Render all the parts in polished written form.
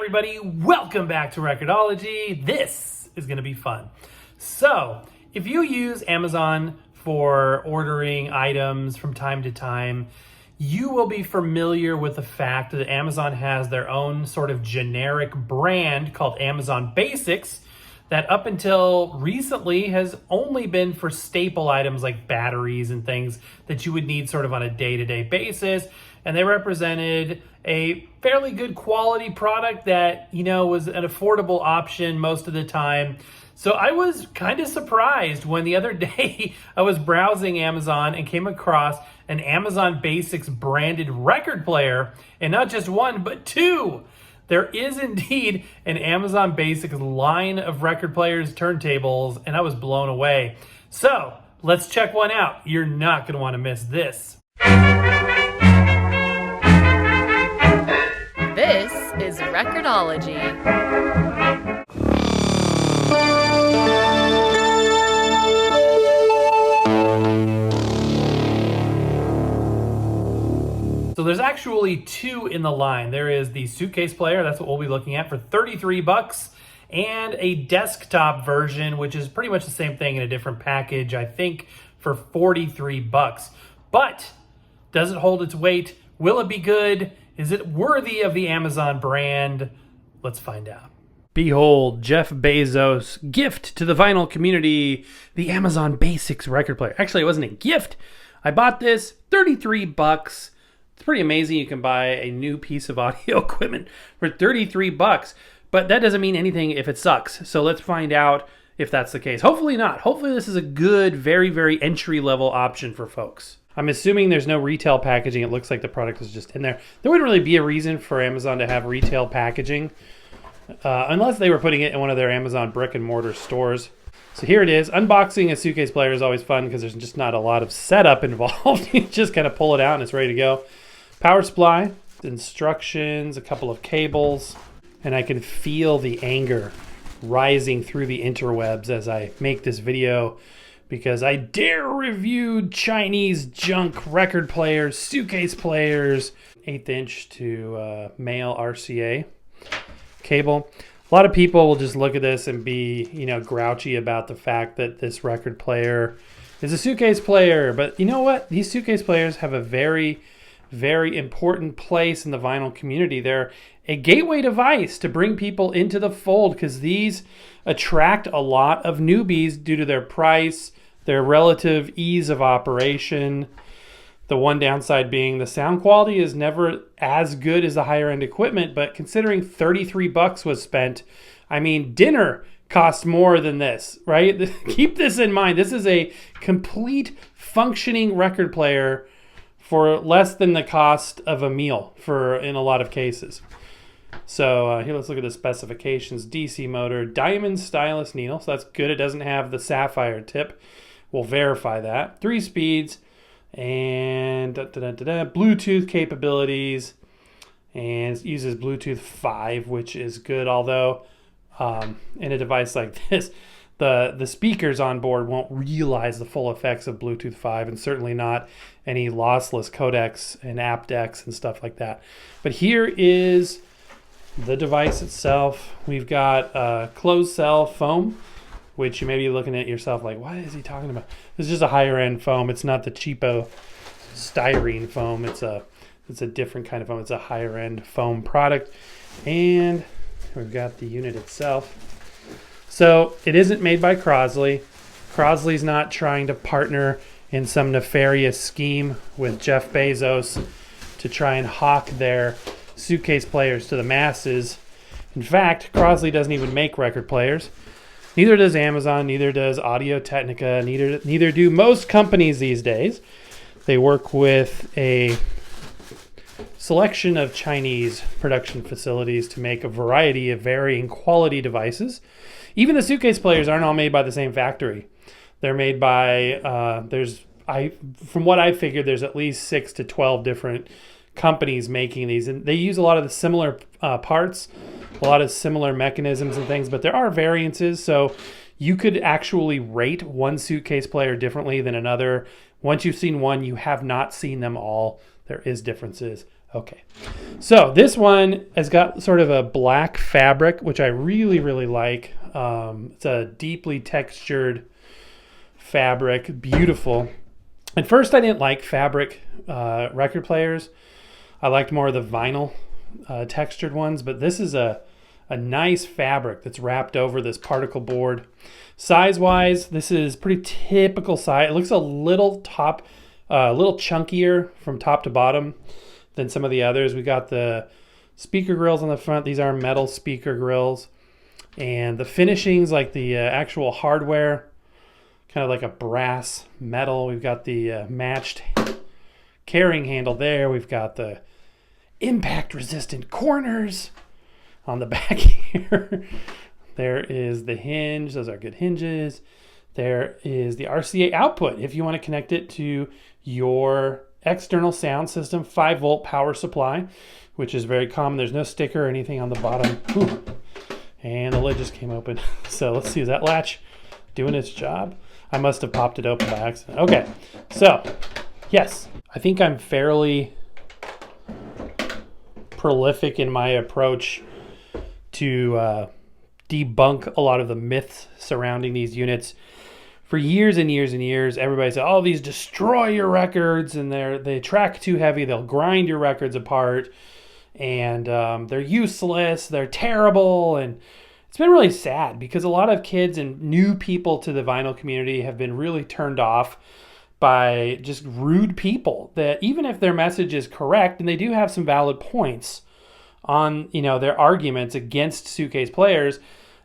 everybody, welcome back to Record-ology. This is going to be fun. So, if you use Amazon for ordering items from time to time, you will be familiar with the fact that Amazon has their own sort of generic brand called Amazon Basics that up until recently has only been for staple items like batteries and things that you would need sort of on a day-to-day basis. And they represented a fairly good quality product that, was an affordable option most of the time. So I was kind of surprised when the other day I was browsing Amazon and came across an Amazon Basics branded record player, and not just one, but two. There is indeed an Amazon Basics line of record players, turntables, and I was blown away. So let's check one out. You're not going to want to miss this. This is Record-ology. So there's actually two in the line. There is the suitcase player, that's what we'll be looking at, for $33, and a desktop version, which is pretty much the same thing in a different package, I think, for $43. But does it hold its weight? Will it be good? Is it worthy of the Amazon brand? Let's find out. Behold, Jeff Bezos' gift to the vinyl community, the Amazon Basics record player. Actually, it wasn't a gift. I bought this, $33. It's pretty amazing you can buy a new piece of audio equipment for $33, but that doesn't mean anything if it sucks. So let's find out if that's the case. Hopefully not. Hopefully this is a good, very, very entry-level option for folks. I'm assuming there's no retail packaging. It looks like the product is just in there. There wouldn't really be a reason for Amazon to have retail packaging unless they were putting it in one of their Amazon brick and mortar stores. So here it is. Unboxing a suitcase player is always fun because there's just not a lot of setup involved. You just kind of pull it out and it's ready to go. Power supply, instructions, a couple of cables, and I can feel the anger rising through the interwebs as I make this video because I dare review Chinese junk record players, suitcase players, 1/8 inch to male RCA cable. A lot of people will just look at this and be, grouchy about the fact that this record player is a suitcase player. But you know what? These suitcase players have a very, very important place in the vinyl community. They're a gateway device to bring people into the fold because these attract a lot of newbies due to their price, their relative ease of operation. The one downside being the sound quality is never as good as the higher end equipment, but considering $33 was spent, dinner costs more than this, right? Keep this in mind. This is a complete functioning record player for less than the cost of a meal in a lot of cases. So here, let's look at the specifications. DC motor, diamond stylus needle. So that's good. It doesn't have the sapphire tip. We'll verify that. 3 speeds and Bluetooth capabilities, and it uses Bluetooth 5, which is good. Although in a device like this, the speakers on board won't realize the full effects of Bluetooth 5, and certainly not any lossless codecs and aptX and stuff like that. But here is the device itself. We've got closed cell foam, which you may be looking at yourself like, what is he talking about? This is just a higher end foam. It's not the cheapo styrene foam. It's a different kind of foam. It's a higher end foam product. And we've got the unit itself. So it isn't made by Crosley. Crosley's not trying to partner in some nefarious scheme with Jeff Bezos to try and hawk their suitcase players to the masses. In fact, Crosley doesn't even make record players. Neither does Amazon, neither does Audio-Technica, neither do most companies these days. They work with a selection of Chinese production facilities to make a variety of varying quality devices. Even the suitcase players aren't all made by the same factory. They're made by, from what I figured, there's at least 6 to 12 different companies making these. And they use a lot of the similar parts, a lot of similar mechanisms and things, but there are variances. So you could actually rate one suitcase player differently than another. Once you've seen one, you have not seen them all. There is differences Okay. So this one has got sort of a black fabric, which I really, really like. It's a deeply textured fabric, beautiful. At first, I didn't like fabric record players. I liked more of the vinyl textured ones, but this is a nice fabric that's wrapped over this particle board. Size-wise, this is pretty typical size. It looks a little chunkier from top to bottom than some of the others. We got the speaker grills on the front. These are metal speaker grills. And the finishings, like the actual hardware, kind of like a brass metal. We've got the matched carrying handle there. We've got the impact resistant corners on the back here. There is the hinge. Those are good hinges. There is the RCA output if you want to connect it to your external sound system, 5-volt power supply, which is very common. There's no sticker or anything on the bottom. Ooh. And the lid just came open. So let's see, is that latch doing its job? I must have popped it open by accident. Okay, so yes, I think I'm fairly prolific in my approach to debunk a lot of the myths surrounding these units. For years and years and years, everybody said, oh, these destroy your records and they track too heavy, they'll grind your records apart, and they're useless, they're terrible. And it's been really sad because a lot of kids and new people to the vinyl community have been really turned off by just rude people that, even if their message is correct, and they do have some valid points on, their arguments against suitcase players,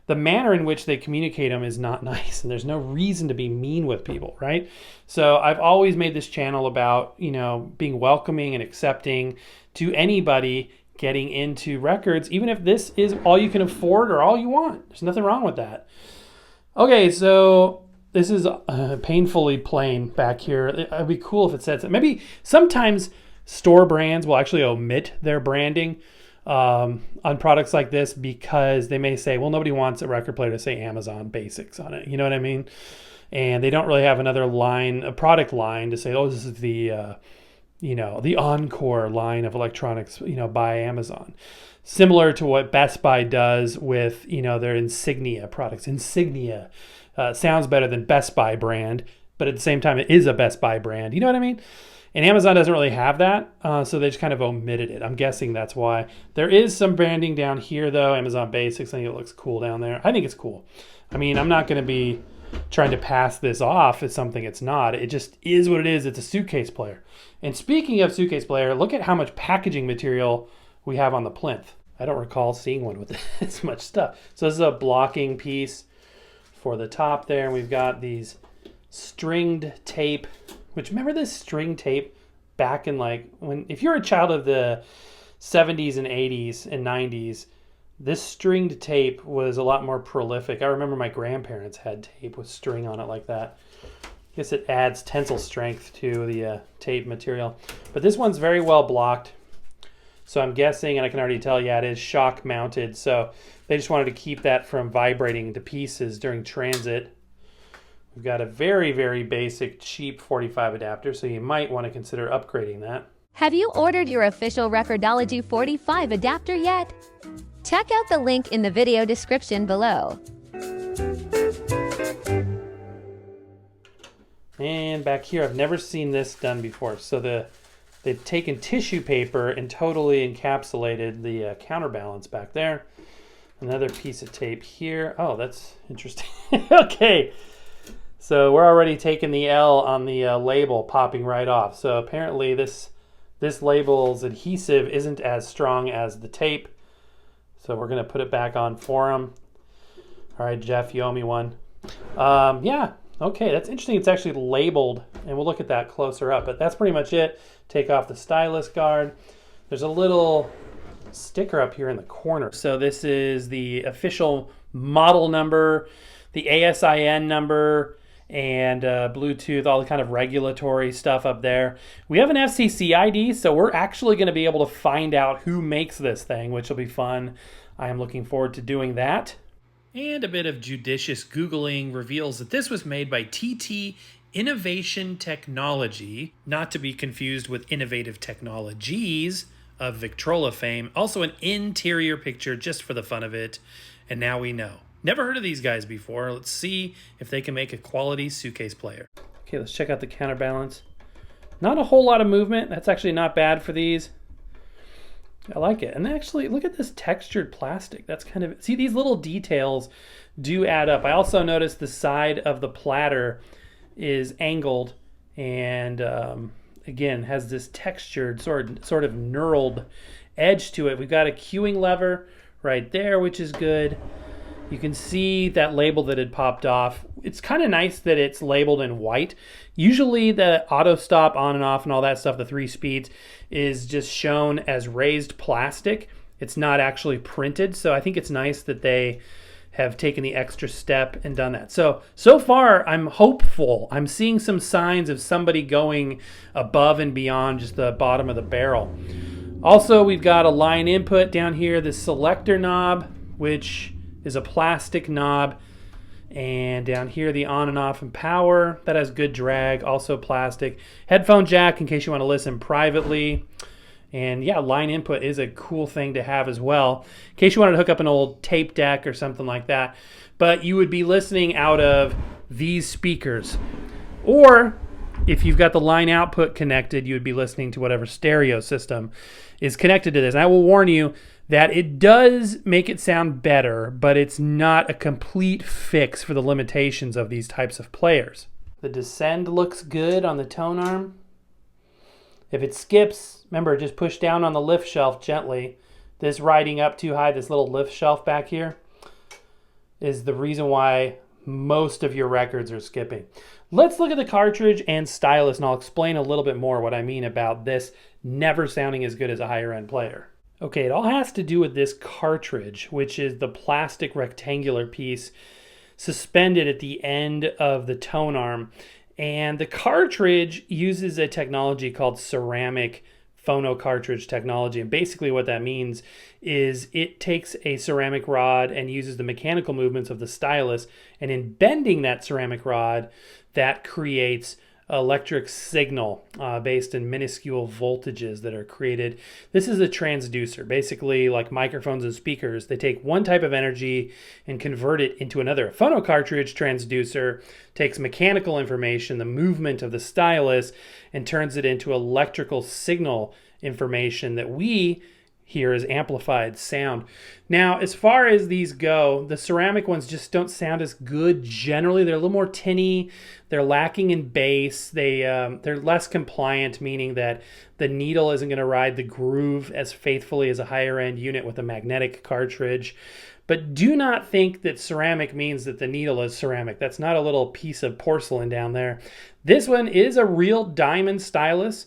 the manner in which they communicate them is not nice, and there's no reason to be mean with people, right? So I've always made this channel about, being welcoming and accepting to anybody getting into records, even if this is all you can afford or all you want. There's nothing wrong with that. Okay, so this is painfully plain back here. It'd be cool if it said something. Maybe sometimes store brands will actually omit their branding on products like this because they may say, well, nobody wants a record player to say Amazon Basics on it. You know what I mean? And they don't really have another line, a product line to say, oh, this is the, the Encore line of electronics, by Amazon. Similar to what Best Buy does with, their Insignia products. Insignia sounds better than Best Buy brand, but at the same time, it is a Best Buy brand. You know what I mean? And Amazon doesn't really have that, so they just kind of omitted it. I'm guessing that's why. There is some branding down here, though. Amazon Basics, I think it looks cool down there. I think it's cool. I mean, I'm not going to be trying to pass this off as something it's not. It just is what it is. It's a suitcase player. And speaking of suitcase player, look at how much packaging material we have on the plinth. I don't recall seeing one with this much stuff. So this is a blocking piece for the top there. And we've got these stringed tape, which, remember this string tape back in if you're a child of the 70s and 80s and 90s, this stringed tape was a lot more prolific. I remember my grandparents had tape with string on it like that. I guess it adds tensile strength to the tape material. But this one's very well blocked. So I'm guessing, and I can already tell, yeah, it is shock mounted. So they just wanted to keep that from vibrating to pieces during transit. We've got a very, very basic, cheap 45 adapter, so you might want to consider upgrading that. Have you ordered your official Record-ology 45 adapter yet? Check out the link in the video description below. And back here, I've never seen this done before. So they've taken tissue paper and totally encapsulated the counterbalance back there. Another piece of tape here. Oh, that's interesting. Okay. So we're already taking the L on the label, popping right off. So apparently this label's adhesive isn't as strong as the tape. So we're going to put it back on for him. All right, Jeff, you owe me one. Yeah, okay, that's interesting. It's actually labeled, and we'll look at that closer up. But that's pretty much it. Take off the stylus guard. There's a little sticker up here in the corner. So this is the official model number, the ASIN number, and Bluetooth, all the kind of regulatory stuff up there. We have an FCC ID, so we're actually going to be able to find out who makes this thing, which will be fun. I am looking forward to doing that. And a bit of judicious Googling reveals that this was made by TT Innovation Technology, not to be confused with Innovative Technologies, of Victrola fame. Also an interior picture just for the fun of it. And now we know. Never heard of these guys before. Let's see if they can make a quality suitcase player. Okay, let's check out the counterbalance. Not a whole lot of movement. That's actually not bad for these. I like it. And actually, look at this textured plastic. That's kind of, see, these little details do add up. I also noticed the side of the platter is angled and again has this textured sort of knurled edge to it. We've got a cueing lever right there, which is good. You can see that label that had popped off. It's kind of nice that it's labeled in white. Usually the auto stop on and off and all that stuff, the 3 speeds, is just shown as raised plastic. It's not actually printed. So I think it's nice that they have taken the extra step and done that. So far I'm hopeful. I'm seeing some signs of somebody going above and beyond just the bottom of the barrel. Also, we've got a line input down here, this selector knob, which is a plastic knob, and down here the on and off and power that has good drag, also plastic. Headphone jack in case you want to listen privately, and yeah, line input is a cool thing to have as well in case you wanted to hook up an old tape deck or something like that. But you would be listening out of these speakers, or if you've got the line output connected, you would be listening to whatever stereo system is connected to this. And I will warn you that it does make it sound better, but it's not a complete fix for the limitations of these types of players. The descend looks good on the tone arm. If it skips, remember, just push down on the lift shelf gently. This riding up too high, this little lift shelf back here, is the reason why most of your records are skipping. Let's look at the cartridge and stylus, and I'll explain a little bit more what I mean about this never sounding as good as a higher end player. Okay, it all has to do with this cartridge, which is the plastic rectangular piece suspended at the end of the tone arm. And the cartridge uses a technology called ceramic phono cartridge technology. And basically what that means is it takes a ceramic rod and uses the mechanical movements of the stylus, and in bending that ceramic rod, that creates electric signal based in minuscule voltages that are created. This is a transducer. Basically, like microphones and speakers, they take one type of energy and convert it into another. A phono cartridge transducer takes mechanical information, the movement of the stylus, and turns it into electrical signal information that we hear as amplified sound. Now, as far as these go, the ceramic ones just don't sound as good generally. They're a little more tinny. They're lacking in bass. They're less compliant, meaning that the needle isn't going to ride the groove as faithfully as a higher end unit with a magnetic cartridge. But do not think that ceramic means that the needle is ceramic. That's not a little piece of porcelain down there. This one is a real diamond stylus.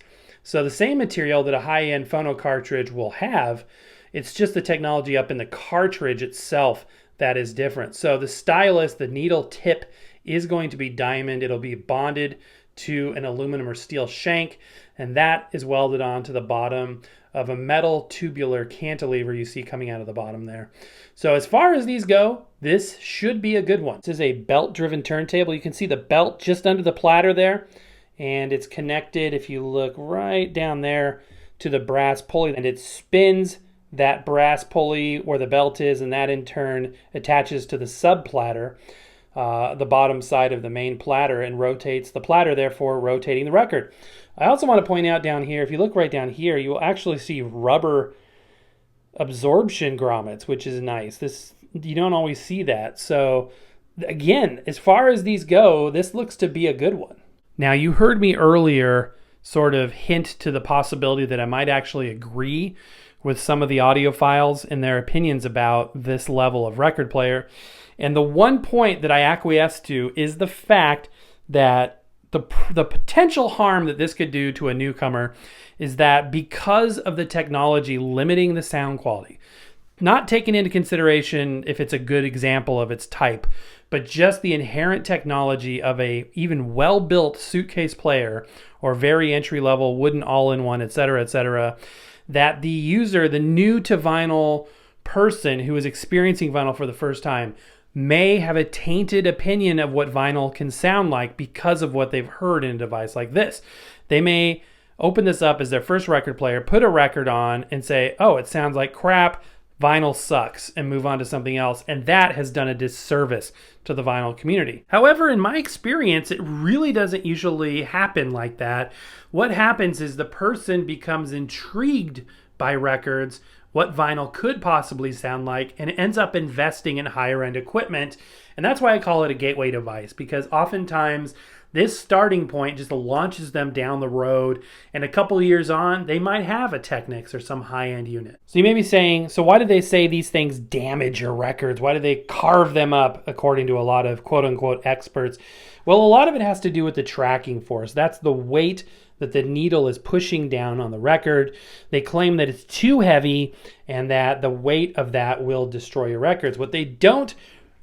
So the same material that a high-end phono cartridge will have, it's just the technology up in the cartridge itself that is different. So the stylus, the needle tip, is going to be diamond. It'll be bonded to an aluminum or steel shank, and that is welded onto the bottom of a metal tubular cantilever you see coming out of the bottom there. So as far as these go, this should be a good one. This is a belt-driven turntable. You can see the belt just under the platter there. And it's connected, if you look right down there, to the brass pulley, and it spins that brass pulley where the belt is, and that in turn attaches to the sub platter, the bottom side of the main platter, and rotates the platter, therefore rotating the record. I also want to point out down here, if you look right down here, you will actually see rubber absorption grommets, which is nice. This, you don't always see that. So again, as far as these go, this looks to be a good one. Now, you heard me earlier sort of hint to the possibility that I might actually agree with some of the audiophiles and their opinions about this level of record player. And the one point that I acquiesce to is the fact that the potential harm that this could do to a newcomer is that because of the technology limiting the sound quality, not taking into consideration if it's a good example of its type, but just the inherent technology of a even well-built suitcase player or very entry-level wooden all-in-one, etc., that the user, the new to vinyl person who is experiencing vinyl for the first time, may have a tainted opinion of what vinyl can sound like because of what they've heard in a device like this. They may open this up as their first record player, put a record on, and say, oh, it sounds like crap, vinyl sucks, and move on to something else. And that has done a disservice to the vinyl community. However, in my experience, it really doesn't usually happen like that. What happens is the person becomes intrigued by records, what vinyl could possibly sound like, and it ends up investing in higher end equipment. And that's why I call it a gateway device, because oftentimes this starting point just launches them down the road, and a couple years on, they might have a Technics or some high-end unit. So you may be saying, so why do they say these things damage your records? Why do they carve them up, according to a lot of quote-unquote experts? Well, a lot of it has to do with the tracking force. That's the weight that the needle is pushing down on the record. They claim that it's too heavy and that the weight of that will destroy your records. What they don't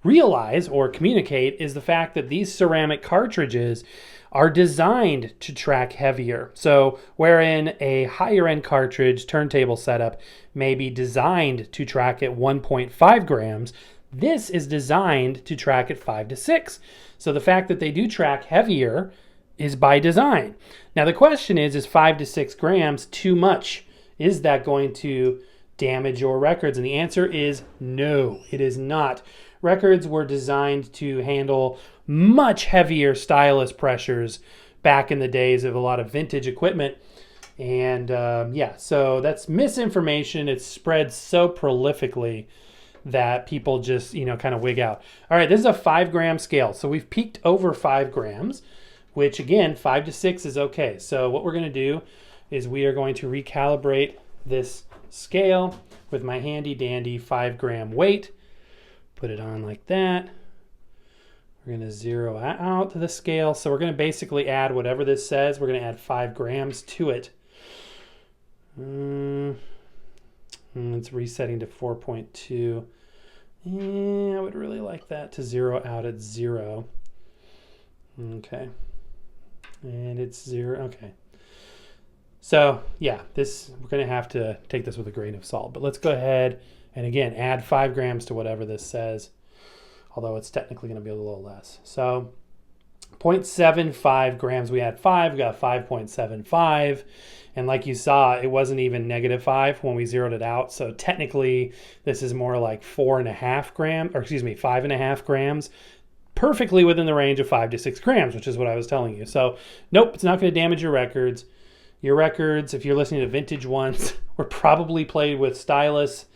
realize or communicate is the fact that these ceramic cartridges are designed to track heavier. So wherein a higher end cartridge turntable setup may be designed to track at 1.5 grams, this is designed to track at 5 to 6. So the fact that they do track heavier is by design. Now the question is 5 to 6 grams too much? Is that going to damage your records? And the answer is no, it is not. Records were designed to handle much heavier stylus pressures back in the days of a lot of vintage equipment. And yeah, so that's misinformation. It's spread so prolifically that people just, kind of wig out. All right, this is a 5 gram scale. So we've peaked over 5 grams, which again, 5 to 6 is okay. So what we're going to do is we are going to recalibrate this scale with my handy dandy 5 gram weight. Put it on like that. We're going to zero out to the scale. So we're going to basically add whatever this says. We're going to add 5 grams to it. It's resetting to 4.2. Yeah, I would really like that to zero out at 0. Okay. And it's 0. Okay. So yeah, we're going to have to take this with a grain of salt. But let's go ahead and again, add 5 grams to whatever this says, although it's technically going to be a little less. So 0.75 grams, we had 5, we got 5.75. And like you saw, it wasn't even -5 when we zeroed it out. So technically, this is more like 4.5 grams, or excuse me, 5.5 grams, perfectly within the range of 5 to 6 grams, which is what I was telling you. So nope, it's not going to damage your records. Your records, if you're listening to vintage ones, were probably played with stylus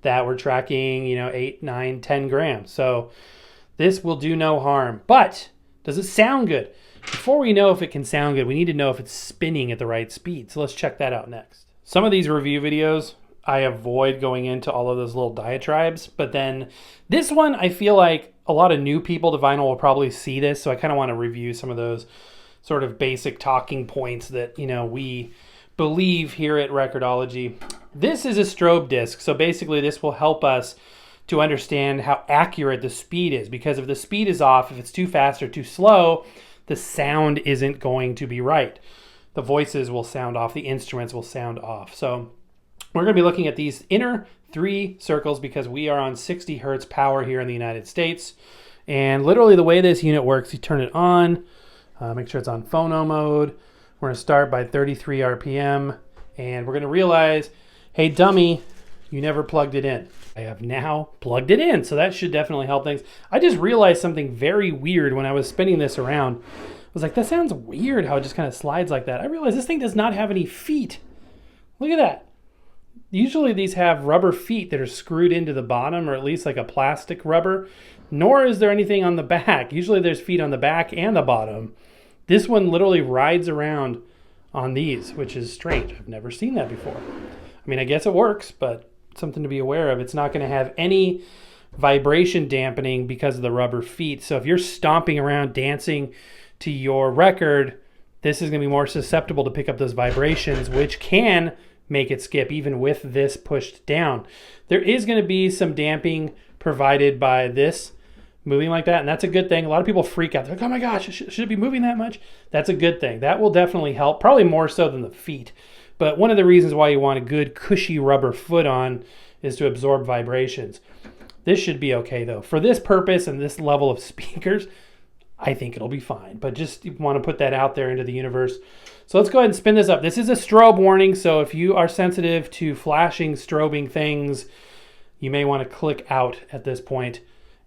that were tracking, 8, 9, 10 grams. So this will do no harm. But does it sound good? Before we know if it can sound good, we need to know if it's spinning at the right speed. So let's check that out next. Some of these review videos, I avoid going into all of those little diatribes. But then this one, I feel like a lot of new people to vinyl will probably see this. So I kind of want to review some of those sort of basic talking points that, we believe here at Record-ology. This is a strobe disc, so basically this will help us to understand how accurate the speed is, because if the speed is off, if it's too fast or too slow, the sound isn't going to be right. The voices will sound off, the instruments will sound off. So we're going to be looking at these inner 3 circles because we are on 60 hertz power here in the United States. And literally the way this unit works, you turn it on, make sure it's on phono mode. We're going to start by 33 RPM, and we're going to realize, hey, dummy, you never plugged it in. I have now plugged it in, so that should definitely help things. I just realized something very weird when I was spinning this around. I was like, that sounds weird how it just kind of slides like that. I realized this thing does not have any feet. Look at that. Usually these have rubber feet that are screwed into the bottom, or at least like a plastic rubber, nor is there anything on the back. Usually there's feet on the back and the bottom. This one literally rides around on these, which is strange. I've never seen that before. I mean, I guess it works, but something to be aware of. It's not going to have any vibration dampening because of the rubber feet. So if you're stomping around dancing to your record, this is going to be more susceptible to pick up those vibrations, which can make it skip even with this pushed down. There is going to be some damping provided by this moving like that, and that's a good thing. A lot of people freak out. They're like, oh my gosh, should it be moving that much? That's a good thing. That will definitely help, probably more so than the feet. But one of the reasons why you want a good cushy rubber foot on is to absorb vibrations. This should be okay though. For this purpose and this level of speakers, I think it'll be fine. But just want to put that out there into the universe So let's go ahead and spin this up. This is a strobe warning, so if you are sensitive to flashing, strobing things, you may want to click out at this point.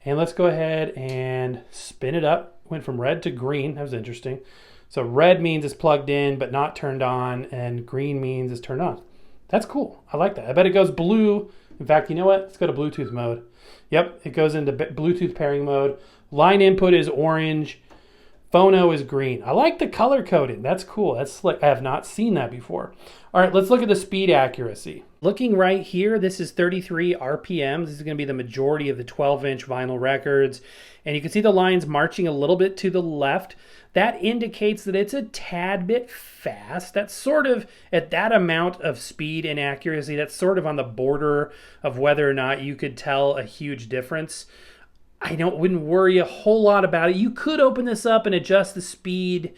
And let's go ahead and spin it up. Went from red to green. That was interesting. So red means it's plugged in but not turned on, and green means it's turned on. That's cool. I like that. I bet it goes blue. In fact, you know what? Let's go to Bluetooth mode. Yep, it goes into Bluetooth pairing mode. Line input is orange. Phono is green. I like the color coding. That's cool. That's slick. I have not seen that before. All right, let's look at the speed accuracy. Looking right here, this is 33 RPMs. This is going to be the majority of the 12-inch vinyl records. And you can see the lines marching a little bit to the left. That indicates that it's a tad bit fast. That's sort of at that amount of speed and accuracy. That's sort of on the border of whether or not you could tell a huge difference. I wouldn't worry a whole lot about it. You could open this up and adjust the speed.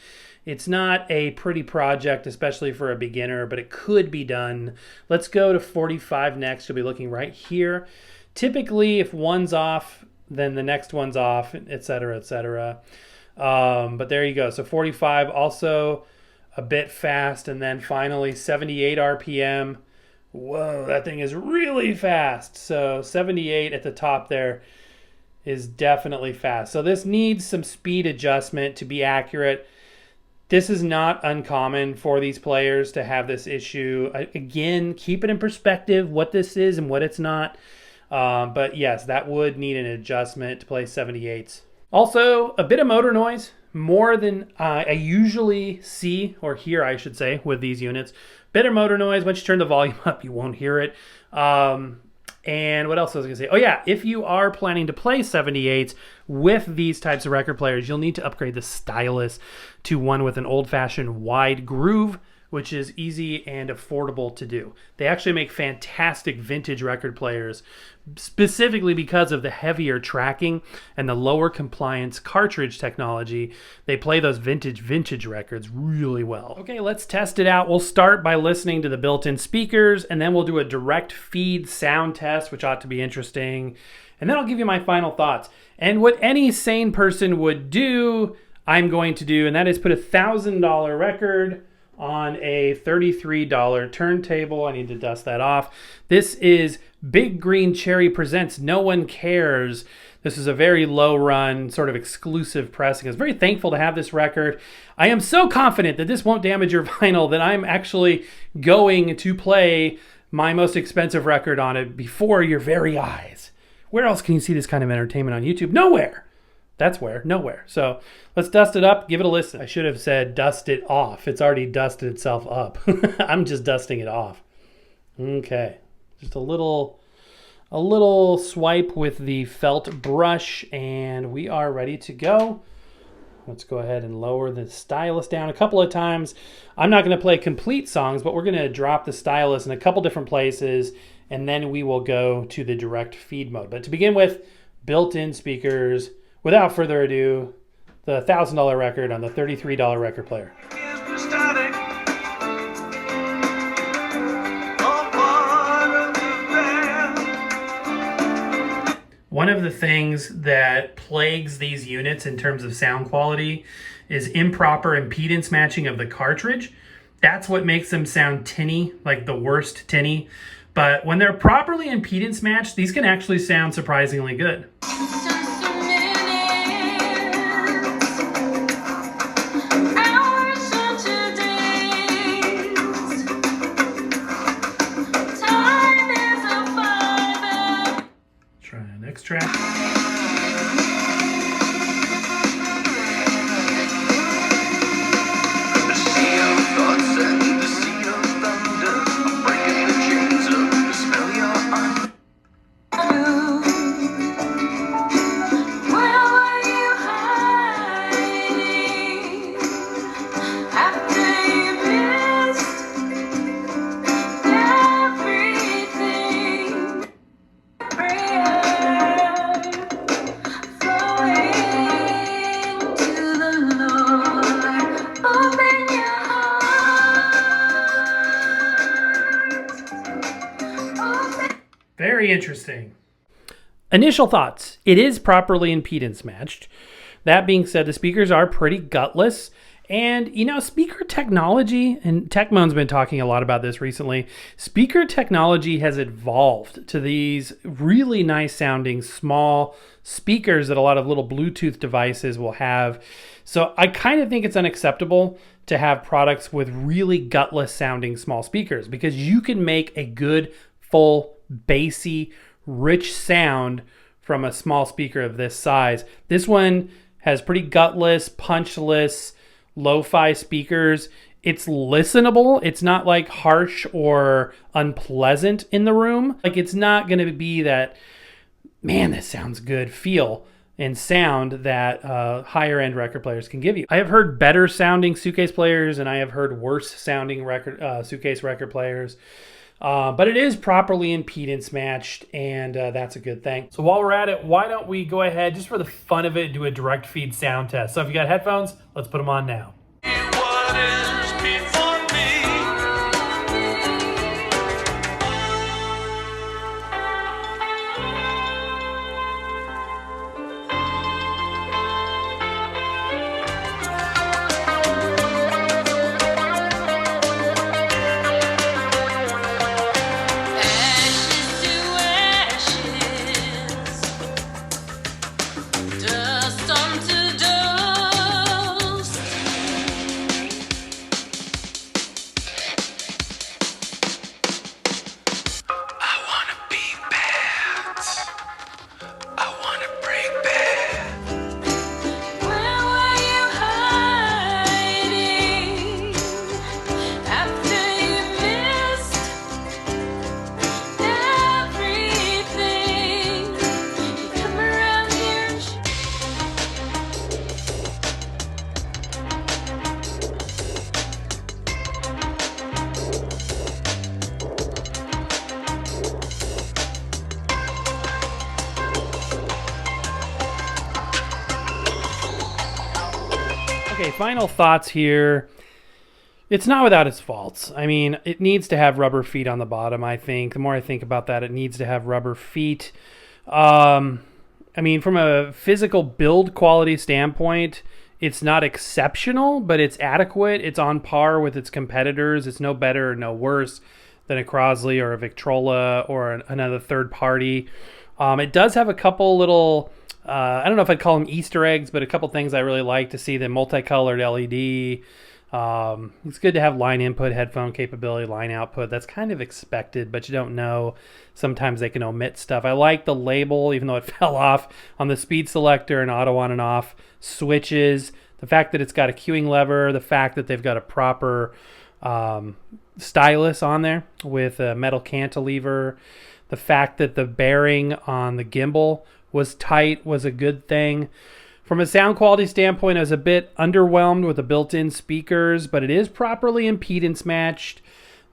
It's not a pretty project, especially for a beginner, but it could be done. Let's go to 45 next. You'll be looking right here. Typically, if one's off, then the next one's off, etc., etc. But there you go. So 45, also a bit fast. And then finally, 78 RPM. Whoa, that thing is really fast. So 78 at the top there is definitely fast. So this needs some speed adjustment to be accurate. This is not uncommon for these players to have this issue. Again, keep it in perspective what this is and what it's not. But yes, that would need an adjustment to play 78s. Also, a bit of motor noise, more than I usually see, or hear I should say, with these units. Bit of motor noise. Once you turn the volume up, you won't hear it. And what else was I going to say? Oh yeah, if you are planning to play 78s with these types of record players, you'll need to upgrade the stylus to one with an old-fashioned wide groove, which is easy and affordable to do. They actually make fantastic vintage record players, specifically because of the heavier tracking and the lower compliance cartridge technology. They play those vintage records really well. Okay, let's test it out. We'll start by listening to the built-in speakers, and then we'll do a direct feed sound test, which ought to be interesting. And then I'll give you my final thoughts. And what any sane person would do, I'm going to do, and that is put a $1,000 record on a $33 turntable. I need to dust that off. This is Big Green Cherry Presents No One Cares. This is a very low run, sort of exclusive pressing. I was very thankful to have this record. I am so confident that this won't damage your vinyl that I'm actually going to play my most expensive record on it before your very eyes. Where else can you see this kind of entertainment on YouTube? Nowhere. That's where, nowhere. So let's dust it up, give it a listen. I should have said dust it off. It's already dusted itself up. I'm just dusting it off. Okay, just a little swipe with the felt brush, and we are ready to go. Let's go ahead and lower the stylus down a couple of times. I'm not going to play complete songs, but we're going to drop the stylus in a couple different places, and then we will go to the direct feed mode. But to begin with, built-in speakers. Without further ado, the $1,000 record on the $33 record player. One of the things that plagues these units in terms of sound quality is improper impedance matching of the cartridge. That's what makes them sound tinny, like the worst tinny. But when they're properly impedance matched, these can actually sound surprisingly good. Next track. Very interesting. Initial thoughts. It is properly impedance matched. That being said, the speakers are pretty gutless, And, you know, speaker technology, and Techmoan's been talking a lot about this recently, speaker technology has evolved to these really nice sounding small speakers that a lot of little Bluetooth devices will have. So I kind of think it's unacceptable to have products with really gutless sounding small speakers, because you can make a good, full, bassy, rich sound from a small speaker of this size. This one has pretty gutless, punchless, lo-fi speakers. It's listenable. It's not like harsh or unpleasant in the room. Like, it's not going to be that, man, this sounds good feel and sound that higher end record players can give you. I have heard better sounding suitcase players, and I have heard worse sounding suitcase record players. But it is properly impedance matched, and that's a good thing. So while we're at it, why don't we go ahead, just for the fun of it, do a direct feed sound test. So if you got headphones, let's put them on now. Okay, final thoughts here. It's not without its faults. I mean, it needs to have rubber feet on the bottom, I think. The more I think about that, it needs to have rubber feet. I mean, from a physical build quality standpoint, it's not exceptional, but it's adequate. It's on par with its competitors. It's no better or no worse than a Crosley or a Victrola or another third party. It does have a couple little... I don't know if I'd call them Easter eggs, but a couple things I really like to see. The multicolored LED. It's good to have line input, headphone capability, line output. That's kind of expected, but you don't know. Sometimes they can omit stuff. I like the label, even though it fell off on the speed selector and auto on and off switches. The fact that it's got a queuing lever, the fact that they've got a proper stylus on there with a metal cantilever, the fact that the bearing on the gimbal was tight was a good thing. From a sound quality standpoint, I was a bit underwhelmed with the built-in speakers, but it is properly impedance matched.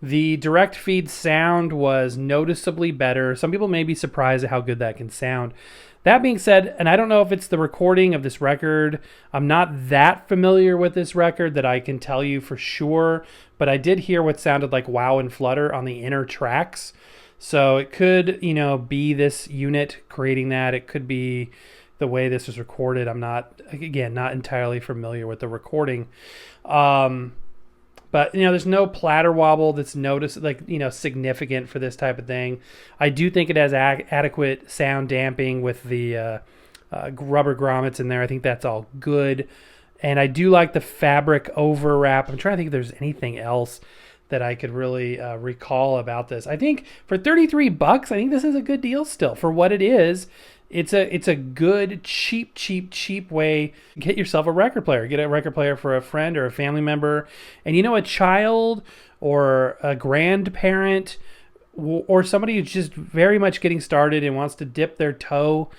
The direct feed sound was noticeably better. Some people may be surprised at how good that can sound. That being said, and I don't know if it's the recording of this record, I'm not that familiar with this record that I can tell you for sure, but I did hear what sounded like wow and flutter on the inner tracks. So it could, you know, be this unit creating that. It could be the way this was recorded. I'm not, again, not entirely familiar with the recording. But, you know, there's no platter wobble that's significant for this type of thing. I do think it has adequate sound damping with the rubber grommets in there. I think that's all good. And I do like the fabric overwrap. I'm trying to think if there's anything else that I could really recall about this. I think for $33, I think this is a good deal still for what it is. It's a good, cheap way to get yourself a record player. Get a record player for a friend or a family member. And you know, a child or a grandparent or somebody who's just very much getting started and wants to dip their toe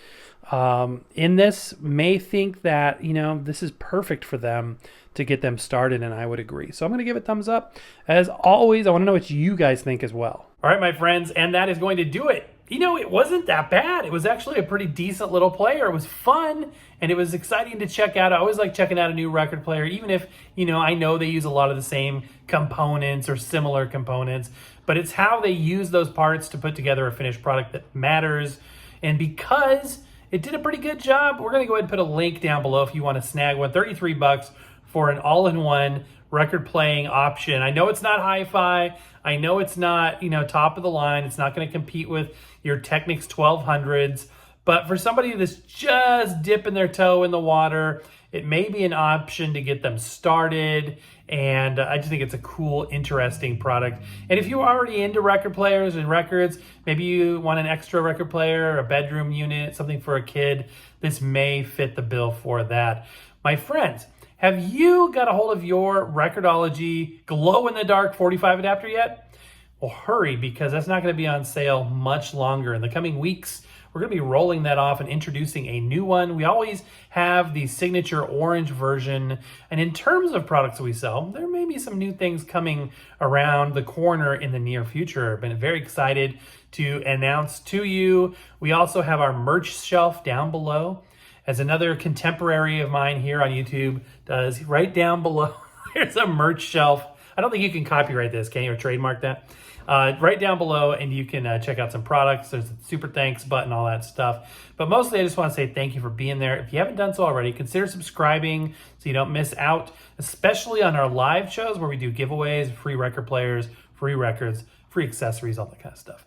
in this may think that, you know, this is perfect for them to get them started, and I would agree. So I'm going to give it a thumbs up. As always, I want to know what you guys think as well. All right, my friends, and that is going to do it. You know, it wasn't that bad. It was actually a pretty decent little player. It was fun, and it was exciting to check out. I always like checking out a new record player, even if, you know, I know they use a lot of the same components or similar components, but it's how they use those parts to put together a finished product that matters. And because it did a pretty good job, we're going to go ahead and put a link down below if you want to snag one. $33 for an all-in-one record playing option. I know it's not hi-fi. I know it's not, top of the line. It's not going to compete with your Technics 1200s. But for somebody that's just dipping their toe in the water, it may be an option to get them started. And I just think it's a cool, interesting product. And if you're already into record players and records, maybe you want an extra record player, a bedroom unit, something for a kid, this may fit the bill for that. My friends, have you got a hold of your Record-ology glow-in-the-dark 45 adapter yet? Well, hurry, because that's not going to be on sale much longer. In the coming weeks, we're going to be rolling that off and introducing a new one. We always have the signature orange version. And in terms of products that we sell, there may be some new things coming around the corner in the near future. I've been very excited to announce to you. We also have our merch shelf down below. As another contemporary of mine here on YouTube does, right down below, there's a merch shelf. I don't think you can copyright this, can you, or trademark that? Right down below, and you can check out some products. There's a super thanks button, all that stuff. But mostly, I just want to say thank you for being there. If you haven't done so already, consider subscribing so you don't miss out, especially on our live shows where we do giveaways, free record players, free records, free accessories, all that kind of stuff.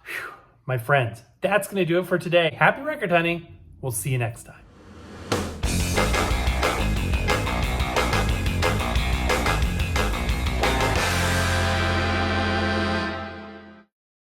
Whew. My friends, that's going to do it for today. Happy record hunting. We'll see you next time.